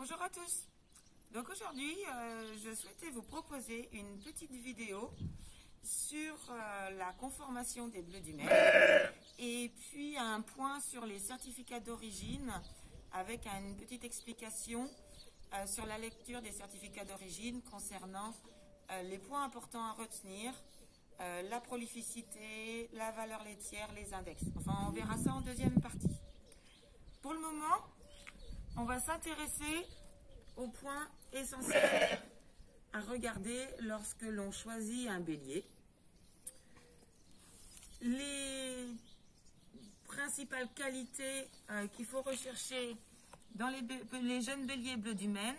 Bonjour à tous. Donc aujourd'hui, je souhaitais vous proposer une petite vidéo sur la conformation des bleus du Maine et puis un point sur les certificats d'origine avec une petite explication sur la lecture des certificats d'origine concernant les points importants à retenir, la prolificité, la valeur laitière, les index. Enfin, on verra ça en deuxième partie. Pour le moment, on va s'intéresser aux points essentiels à regarder lorsque l'on choisit un bélier. Les principales qualités qu'il faut rechercher dans les jeunes béliers bleus du Maine.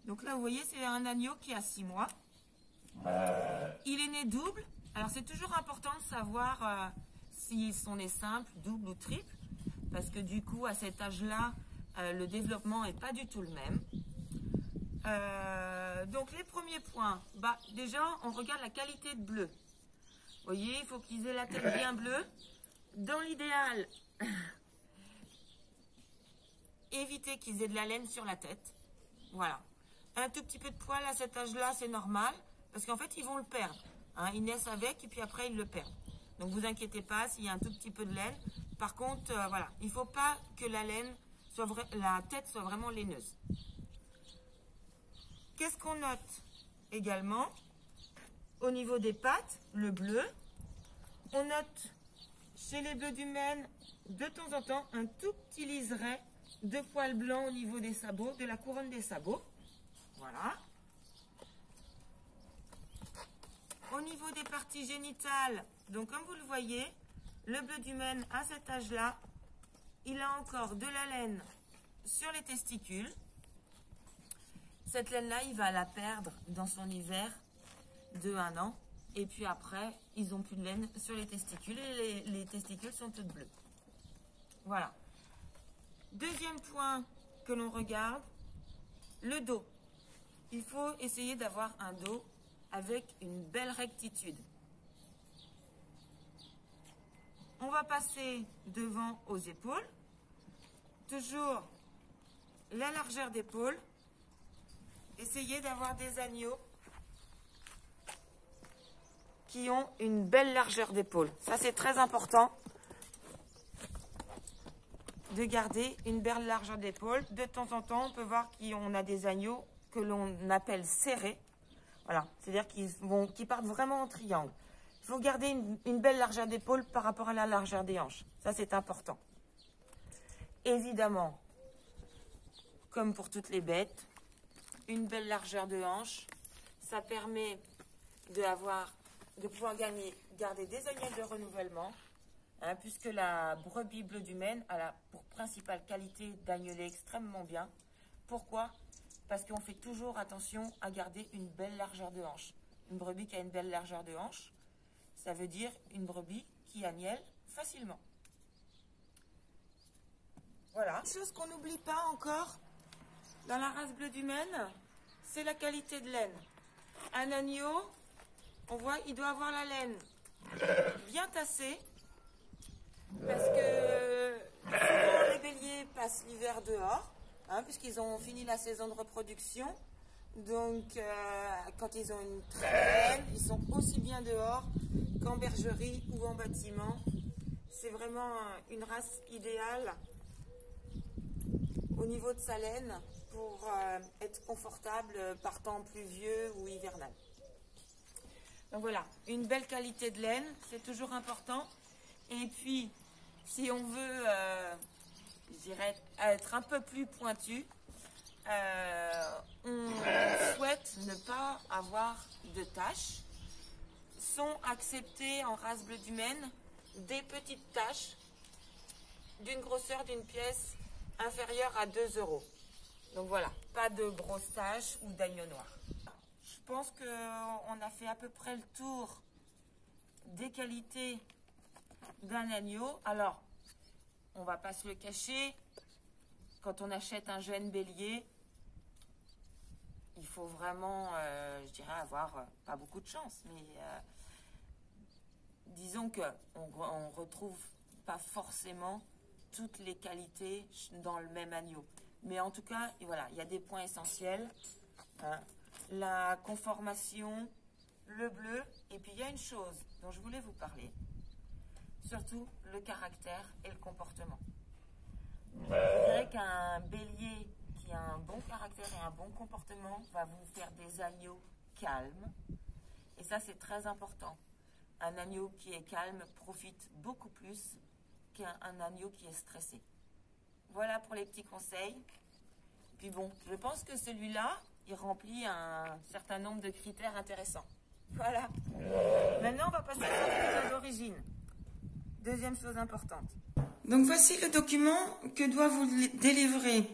Donc là, vous voyez, c'est un agneau qui a 6 mois. Il est né double. Alors, c'est toujours important de savoir s'ils sont nés simples, doubles ou triples. Parce que du coup, à cet âge-là, le développement n'est pas du tout le même. Donc, les premiers points. Déjà, on regarde la qualité de bleu. Vous voyez, il faut qu'ils aient la tête bien bleue. Dans l'idéal, évitez qu'ils aient de la laine sur la tête. Voilà. Un tout petit peu de poil à cet âge-là, c'est normal. Parce qu'en fait, ils vont le perdre. Hein, ils naissent avec et puis après, ils le perdent. Donc, vous inquiétez pas s'il y a un tout petit peu de laine. Par contre, voilà, il ne faut pas que la tête soit vraiment laineuse. Qu'est-ce qu'on note également? Au niveau des pattes, le bleu, on note chez les bleus du Maine, de temps en temps, un tout petit liseré de poils blancs au niveau des sabots, de la couronne des sabots. Voilà. Au niveau des parties génitales, donc comme vous le voyez, le bleu du Maine, à cet âge-là, il a encore de la laine sur les testicules. Cette laine-là, il va la perdre dans son hiver de 1 an. Et puis après, ils n'ont plus de laine sur les testicules et les testicules sont toutes bleues. Voilà. Deuxième point que l'on regarde, le dos. Il faut essayer d'avoir un dos avec une belle rectitude. On va passer devant aux épaules. Toujours la largeur d'épaule. Essayez d'avoir des agneaux qui ont une belle largeur d'épaule. Ça, c'est très important de garder une belle largeur d'épaule. De temps en temps, on peut voir qu'on a des agneaux que l'on appelle serrés. Voilà, c'est-à-dire qu'ils partent vraiment en triangle. Il faut garder une belle largeur d'épaule par rapport à la largeur des hanches. Ça, c'est important. Évidemment, comme pour toutes les bêtes, une belle largeur de hanche, ça permet de pouvoir garder des agnelles de renouvellement, hein, puisque la brebis bleue du Maine a pour principale qualité d'agneler extrêmement bien. Pourquoi? Parce qu'on fait toujours attention à garder une belle largeur de hanche. Une brebis qui a une belle largeur de hanche, ça veut dire une brebis qui agnelle facilement. Voilà. Une chose qu'on n'oublie pas encore dans la race bleue du Maine, c'est la qualité de laine. Un agneau, on voit, il doit avoir la laine bien tassée, parce que souvent les béliers passent l'hiver dehors, hein, puisqu'ils ont fini la saison de reproduction. Donc, quand ils ont une très belle laine, ils sont aussi bien dehors qu'en bergerie ou en bâtiment. C'est vraiment une race idéale au niveau de sa laine pour être confortable par temps pluvieux ou hivernal. Donc voilà, une belle qualité de laine, c'est toujours important. Et puis, si on veut, je dirais, être un peu plus pointu, on souhaite ne pas avoir de taches. Sont acceptées en race bleue du Maine des petites taches d'une grosseur d'une pièce inférieure à 2 €. Donc voilà, pas de grosses taches ou d'agneau noir. Je pense qu'on a fait à peu près le tour des qualités d'un agneau. Alors, on ne va pas se le cacher, quand on achète un jeune bélier, il faut vraiment, je dirais, avoir pas beaucoup de chance. Mais disons qu'on ne retrouve pas forcément toutes les qualités dans le même agneau. Mais en tout cas, et voilà, il y a des points essentiels. Hein. La conformation, le bleu, et puis il y a une chose dont je voulais vous parler. Surtout le caractère et le comportement. Je dirais qu'un bélier qui a un bon caractère et un bon comportement va vous faire des agneaux calmes. Et ça, c'est très important. Un agneau qui est calme profite beaucoup plus qu'un agneau qui est stressé. Voilà pour les petits conseils. Puis bon, je pense que celui-là, il remplit un certain nombre de critères intéressants. Voilà. Maintenant, on va passer au certificat d'origine. Deuxième chose importante. Donc voici le document que doit vous délivrer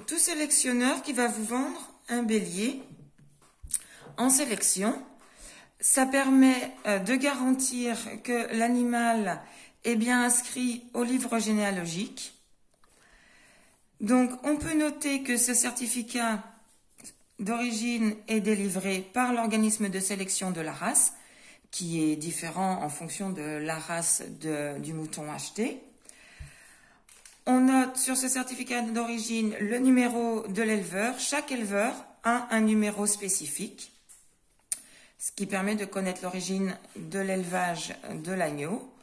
tout sélectionneur qui va vous vendre un bélier en sélection. Ça permet de garantir que l'animal est bien inscrit au livre généalogique. Donc on peut noter que ce certificat d'origine est délivré par l'organisme de sélection de la race, qui est différent en fonction de la race du mouton acheté. On note sur ce certificat d'origine le numéro de l'éleveur. Chaque éleveur a un numéro spécifique, ce qui permet de connaître l'origine de l'élevage de l'agneau.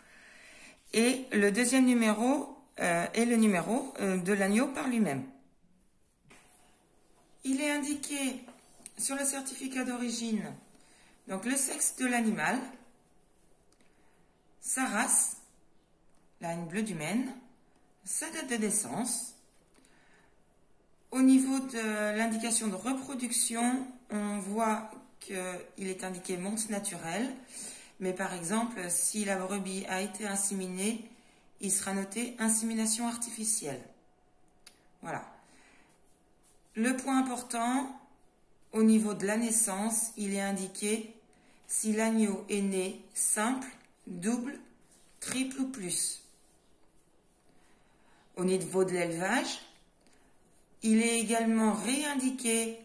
Et le deuxième numéro est le numéro de l'agneau par lui-même. Il est indiqué sur le certificat d'origine donc le sexe de l'animal, sa race, la haine bleue du Maine, sa date de naissance. Au niveau de l'indication de reproduction, on voit qu'il est indiqué monte naturelle, mais par exemple, si la brebis a été inséminée, il sera noté insémination artificielle. Voilà. Le point important, au niveau de la naissance, il est indiqué si l'agneau est né simple, double, triple ou plus. Au niveau de l'élevage, il est également réindiqué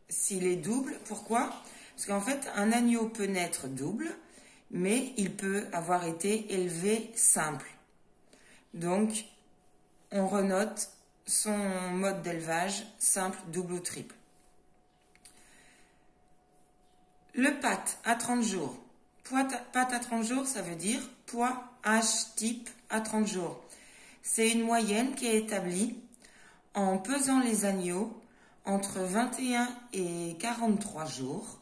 s'il est double. Pourquoi? Parce qu'en fait, un agneau peut naître double, mais il peut avoir été élevé simple. Donc, on renote son mode d'élevage simple, double ou triple. Le PAT à 30 jours. PAT à 30 jours, ça veut dire poids, âge, type à 30 jours. C'est une moyenne qui est établie en pesant les agneaux entre 21 et 43 jours.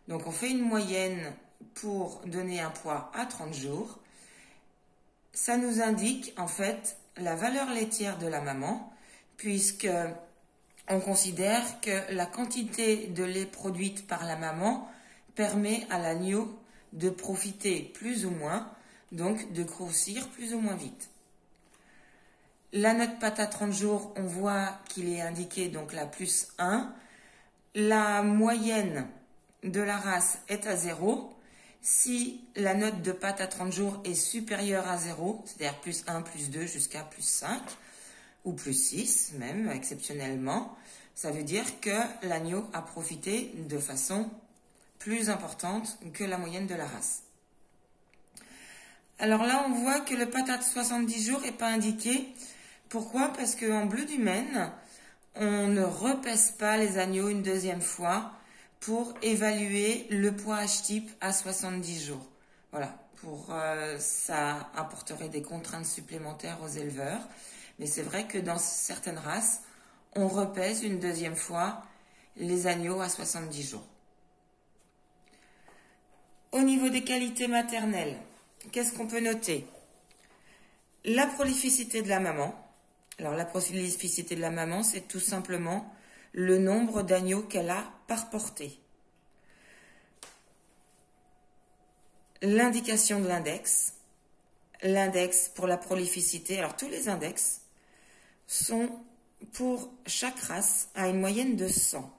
Donc on fait une moyenne pour donner un poids à 30 jours. Ça nous indique en fait la valeur laitière de la maman, puisque on considère que la quantité de lait produite par la maman permet à l'agneau de profiter plus ou moins, donc de grossir plus ou moins vite. La note PAT à 30 jours, on voit qu'il est indiqué donc la plus 1. La moyenne de la race est à 0. Si la note de PAT à 30 jours est supérieure à 0, c'est-à-dire plus 1, plus 2 jusqu'à plus 5, ou plus 6 même, exceptionnellement, ça veut dire que l'agneau a profité de façon plus importante que la moyenne de la race. Alors là, on voit que le PAT à 70 jours n'est pas indiqué. Pourquoi? Parce qu'en bleu du Maine, on ne repèse pas les agneaux une deuxième fois pour évaluer le poids H-type à 70 jours. Voilà, ça apporterait des contraintes supplémentaires aux éleveurs. Mais c'est vrai que dans certaines races, on repèse une deuxième fois les agneaux à 70 jours. Au niveau des qualités maternelles, qu'est-ce qu'on peut noter? La prolificité de la maman. Alors la prolificité de la maman, c'est tout simplement le nombre d'agneaux qu'elle a par portée. L'indication de l'index. L'index pour la prolificité. Alors tous les index sont pour chaque race à une moyenne de 100.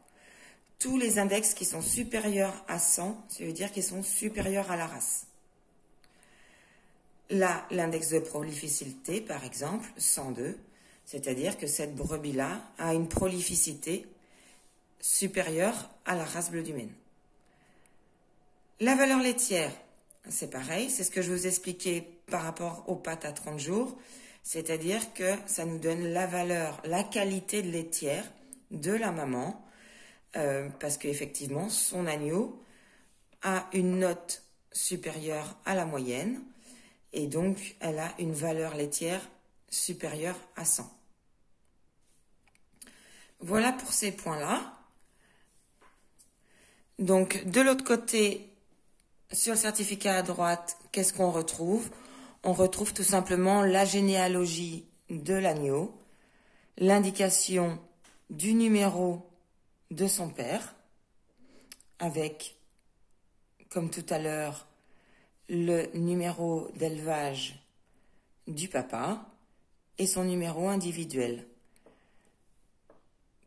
Tous les index qui sont supérieurs à 100, ça veut dire qu'ils sont supérieurs à la race. Là, l'index de prolificité, par exemple, 102, c'est-à-dire que cette brebis-là a une prolificité supérieure à la race bleu du Maine. La valeur laitière, c'est pareil, c'est ce que je vous expliquais par rapport au PAT à 30 jours. C'est-à-dire que ça nous donne la valeur, la qualité de laitière de la maman, parce qu'effectivement, son agneau a une note supérieure à la moyenne, et donc elle a une valeur laitière supérieure à 100. Voilà pour ces points-là. Donc, de l'autre côté, sur le certificat à droite, qu'est-ce qu'on retrouve? On retrouve tout simplement la généalogie de l'agneau, l'indication du numéro de son père, avec, comme tout à l'heure, le numéro d'élevage du papa et son numéro individuel.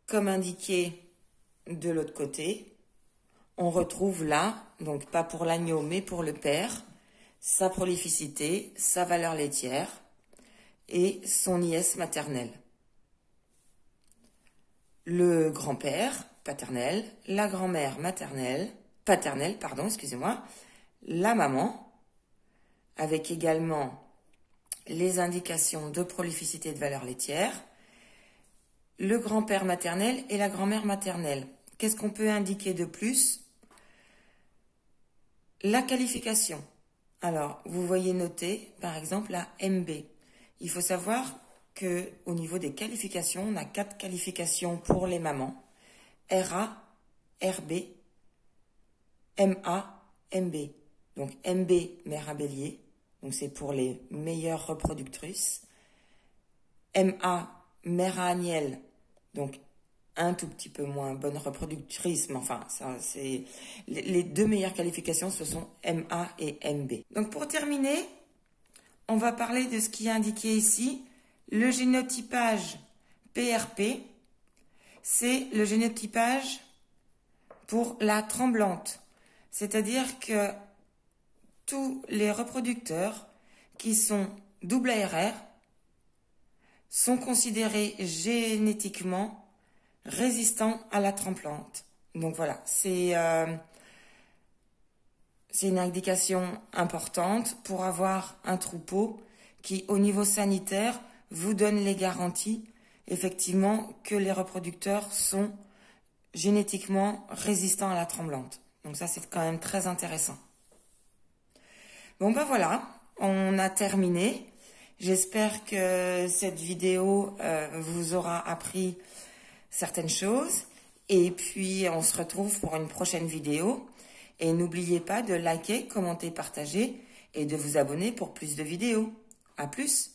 Comme indiqué de l'autre côté, on retrouve là, donc pas pour l'agneau mais pour le père, sa prolificité, sa valeur laitière et son IS maternel. Le grand-père paternel, la grand-mère paternelle, la maman, avec également les indications de prolificité de valeur laitière, le grand-père maternel et la grand-mère maternelle. Qu'est-ce qu'on peut indiquer de plus? La qualification. Alors, vous voyez noter, par exemple, la MB. Il faut savoir qu'au niveau des qualifications, on a 4 qualifications pour les mamans. RA, RB, MA, MB. Donc, MB, mère à bélier. Donc, c'est pour les meilleures reproductrices. MA, mère à agnelle. Donc, un tout petit peu moins bonne reproductrice, mais enfin, ça, c'est les 2 meilleures qualifications, ce sont MA et MB. Donc, pour terminer, on va parler de ce qui est indiqué ici. Le génotypage PRP, c'est le génotypage pour la tremblante. C'est-à-dire que tous les reproducteurs qui sont double ARR sont considérés génétiquement résistants à la tremblante. Donc voilà, c'est une indication importante pour avoir un troupeau qui, au niveau sanitaire, vous donne les garanties, effectivement, que les reproducteurs sont génétiquement résistants à la tremblante. Donc ça, c'est quand même très intéressant. Bon ben voilà, on a terminé. J'espère que cette vidéo vous aura appris certaines choses. Et puis, on se retrouve pour une prochaine vidéo. Et n'oubliez pas de liker, commenter, partager et de vous abonner pour plus de vidéos. À plus!